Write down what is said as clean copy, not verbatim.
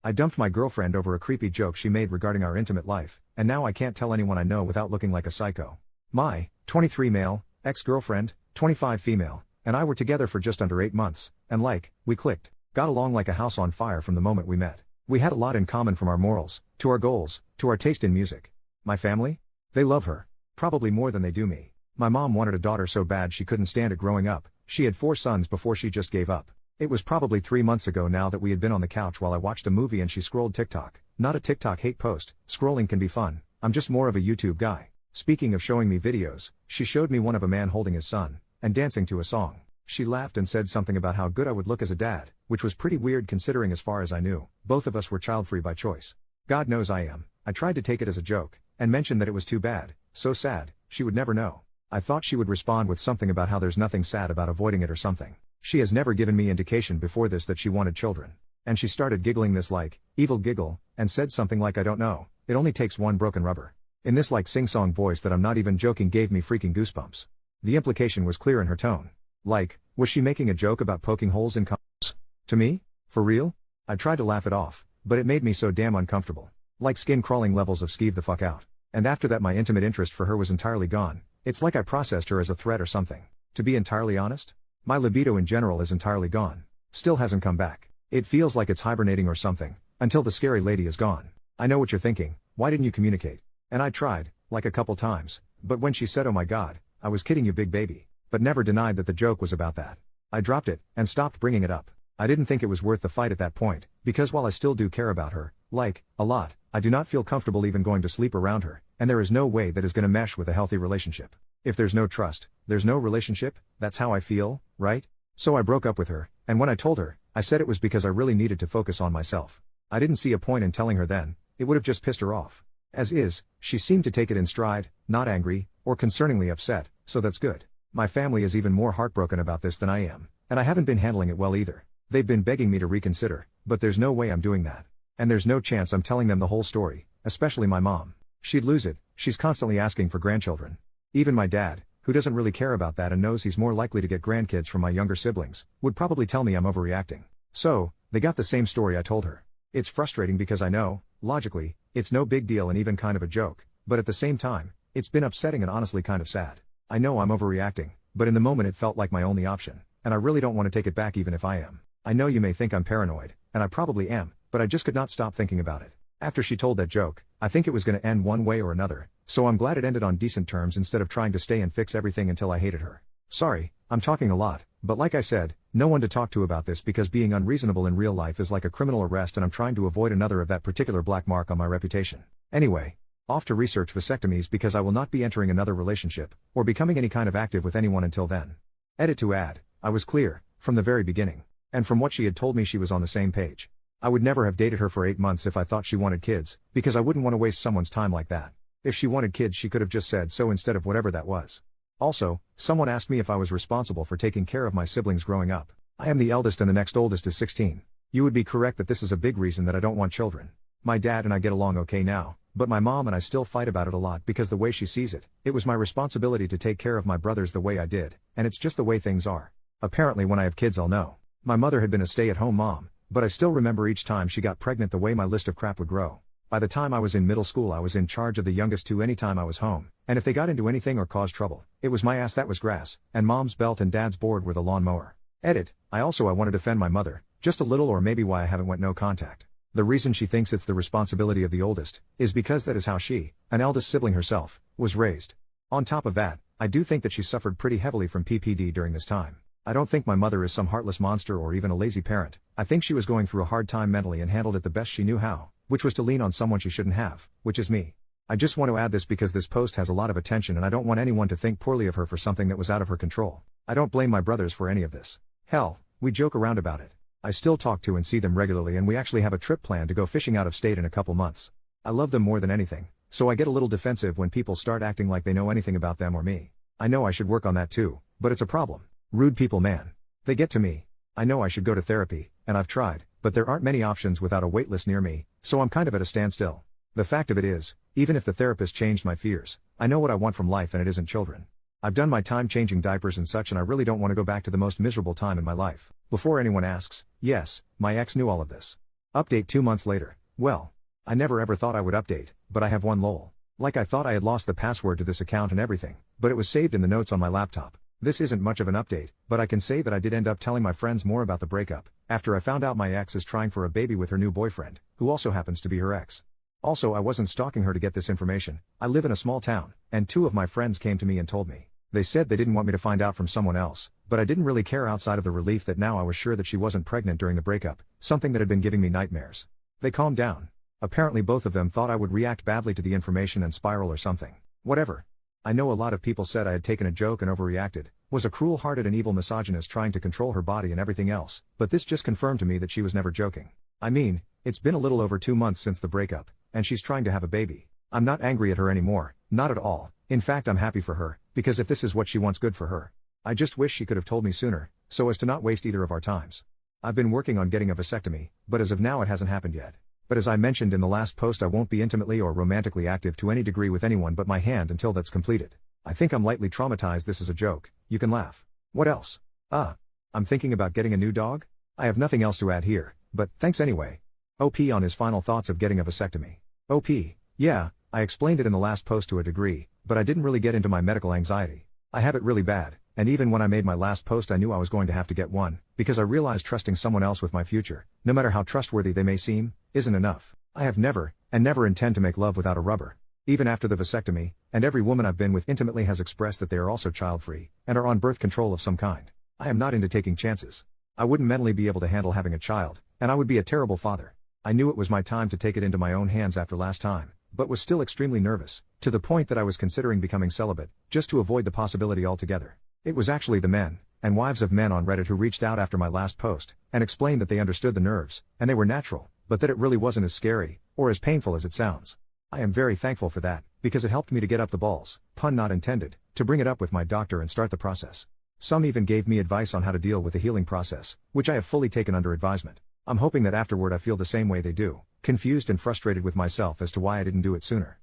I dumped my girlfriend over a creepy joke she made regarding our intimate life, and now I can't tell anyone I know without looking like a psycho. My 23 male, ex-girlfriend, 25 female, and I were together for just under 8 months, and we clicked. Got along like a house on fire from the moment we met. We had a lot in common, from our morals, to our goals, to our taste in music. My family? They love her. Probably more than they do me. My mom wanted a daughter so bad she couldn't stand it growing up. She had 4 sons before she just gave up. It was probably 3 months ago now that we had been on the couch while I watched a movie and she scrolled TikTok. Not a TikTok hate post. Scrolling can be fun. I'm just more of a YouTube guy. Speaking of showing me videos, she showed me one of a man holding his son, and dancing to a song. She laughed and said something about how good I would look as a dad, which was pretty weird considering, as far as I knew, both of us were child-free by choice. God knows I am. I tried to take it as a joke, and mention that it was too bad, so sad, she would never know. I thought she would respond with something about how there's nothing sad about avoiding it or something. She has never given me indication before this that she wanted children. And she started giggling this evil giggle, and said something like, I don't know, it only takes one broken rubber. In this sing-song voice that I'm not even joking gave me freaking goosebumps. The implication was clear in her tone. Was she making a joke about poking holes in condoms? To me? For real? I tried to laugh it off, but it made me so damn uncomfortable. Skin-crawling levels of skeeve the fuck out. And after that my intimate interest for her was entirely gone. It's like I processed her as a threat or something. To be entirely honest, my libido in general is entirely gone. Still hasn't come back. It feels like it's hibernating or something, until the scary lady is gone. I know what you're thinking, why didn't you communicate? And I tried, a couple times, but when she said, oh my god, I was kidding you big baby, but never denied that the joke was about that. I dropped it, and stopped bringing it up. I didn't think it was worth the fight at that point, because while I still do care about her, a lot, I do not feel comfortable even going to sleep around her, and there is no way that is gonna mesh with a healthy relationship. If there's no trust, there's no relationship, that's how I feel, right? So I broke up with her, and when I told her, I said it was because I really needed to focus on myself. I didn't see a point in telling her then, it would have just pissed her off. As is, she seemed to take it in stride, not angry, or concerningly upset, so that's good. My family is even more heartbroken about this than I am, and I haven't been handling it well either. They've been begging me to reconsider, but there's no way I'm doing that. And there's no chance I'm telling them the whole story, especially my mom. She'd lose it, she's constantly asking for grandchildren. Even my dad, who doesn't really care about that and knows he's more likely to get grandkids from my younger siblings, would probably tell me I'm overreacting. So, they got the same story I told her. It's frustrating because I know, logically, it's no big deal and even kind of a joke, but at the same time, it's been upsetting and honestly kind of sad. I know I'm overreacting, but in the moment it felt like my only option, and I really don't want to take it back even if I am. I know you may think I'm paranoid, and I probably am, but I just could not stop thinking about it. After she told that joke, I think it was going to end one way or another, so I'm glad it ended on decent terms instead of trying to stay and fix everything until I hated her. Sorry, I'm talking a lot, but like I said, no one to talk to about this because being unreasonable in real life is like a criminal arrest and I'm trying to avoid another of that particular black mark on my reputation. Anyway, off to research vasectomies because I will not be entering another relationship, or becoming any kind of active with anyone until then. Edit to add, I was clear, from the very beginning. And from what she had told me she was on the same page. I would never have dated her for 8 months if I thought she wanted kids, because I wouldn't want to waste someone's time like that. If she wanted kids she could have just said so instead of whatever that was. Also, someone asked me if I was responsible for taking care of my siblings growing up. I am the eldest and the next oldest is 16. You would be correct that this is a big reason that I don't want children. My dad and I get along okay now, but my mom and I still fight about it a lot because the way she sees it, it was my responsibility to take care of my brothers the way I did, and it's just the way things are. Apparently when I have kids I'll know. My mother had been a stay-at-home mom, but I still remember each time she got pregnant the way my list of crap would grow. By the time I was in middle school I was in charge of the youngest two anytime I was home, and if they got into anything or caused trouble, it was my ass that was grass, and mom's belt and dad's board were the lawnmower. Edit, I want to defend my mother, just a little or maybe why I haven't went no contact. The reason she thinks it's the responsibility of the oldest, is because that is how she, an eldest sibling herself, was raised. On top of that, I do think that she suffered pretty heavily from PPD during this time. I don't think my mother is some heartless monster or even a lazy parent. I think she was going through a hard time mentally and handled it the best she knew how, which was to lean on someone she shouldn't have, which is me. I just want to add this because this post has a lot of attention and I don't want anyone to think poorly of her for something that was out of her control. I don't blame my brothers for any of this. Hell, we joke around about it. I still talk to and see them regularly and we actually have a trip planned to go fishing out of state in a couple months. I love them more than anything, so I get a little defensive when people start acting like they know anything about them or me. I know I should work on that too, but it's a problem. Rude people, man. They get to me. I know I should go to therapy, and I've tried, but there aren't many options without a waitlist near me, so I'm kind of at a standstill. The fact of it is, even if the therapist changed my fears, I know what I want from life and it isn't children. I've done my time changing diapers and such and I really don't want to go back to the most miserable time in my life. Before anyone asks, yes, my ex knew all of this. Update 2 months later. Well, I never ever thought I would update, but I have one lol. Like I thought I had lost the password to this account and everything, but it was saved in the notes on my laptop. This isn't much of an update, but I can say that I did end up telling my friends more about the breakup, after I found out my ex is trying for a baby with her new boyfriend, who also happens to be her ex. Also, I wasn't stalking her to get this information. I live in a small town, and 2 of my friends came to me and told me. They said they didn't want me to find out from someone else, but I didn't really care outside of the relief that now I was sure that she wasn't pregnant during the breakup, something that had been giving me nightmares. They calmed down. Apparently both of them thought I would react badly to the information and spiral or something. Whatever. I know a lot of people said I had taken a joke and overreacted, was a cruel-hearted and evil misogynist trying to control her body and everything else, but this just confirmed to me that she was never joking. I mean, it's been a little over 2 months since the breakup, and she's trying to have a baby. I'm not angry at her anymore, not at all. In fact, I'm happy for her, because if this is what she wants, good for her. I just wish she could have told me sooner, so as to not waste either of our times. I've been working on getting a vasectomy, but as of now it hasn't happened yet. But as I mentioned in the last post, I won't be intimately or romantically active to any degree with anyone but my hand until that's completed. I think I'm lightly traumatized. This is a joke, you can laugh. What else? I'm thinking about getting a new dog? I have nothing else to add here, but thanks anyway. OP on his final thoughts of getting a vasectomy. OP, yeah, I explained it in the last post to a degree, but I didn't really get into my medical anxiety. I have it really bad, and even when I made my last post I knew I was going to have to get one, because I realized trusting someone else with my future, no matter how trustworthy they may seem, isn't enough. I have never, and never intend to make love without a rubber. Even after the vasectomy, and every woman I've been with intimately has expressed that they are also child-free, and are on birth control of some kind. I am not into taking chances. I wouldn't mentally be able to handle having a child, and I would be a terrible father. I knew it was my time to take it into my own hands after last time, but was still extremely nervous, to the point that I was considering becoming celibate, just to avoid the possibility altogether. It was actually the men, and wives of men on Reddit who reached out after my last post, and explained that they understood the nerves, and they were natural, but that it really wasn't as scary, or as painful as it sounds. I am very thankful for that, because it helped me to get up the balls, pun not intended, to bring it up with my doctor and start the process. Some even gave me advice on how to deal with the healing process, which I have fully taken under advisement. I'm hoping that afterward I feel the same way they do, confused and frustrated with myself as to why I didn't do it sooner.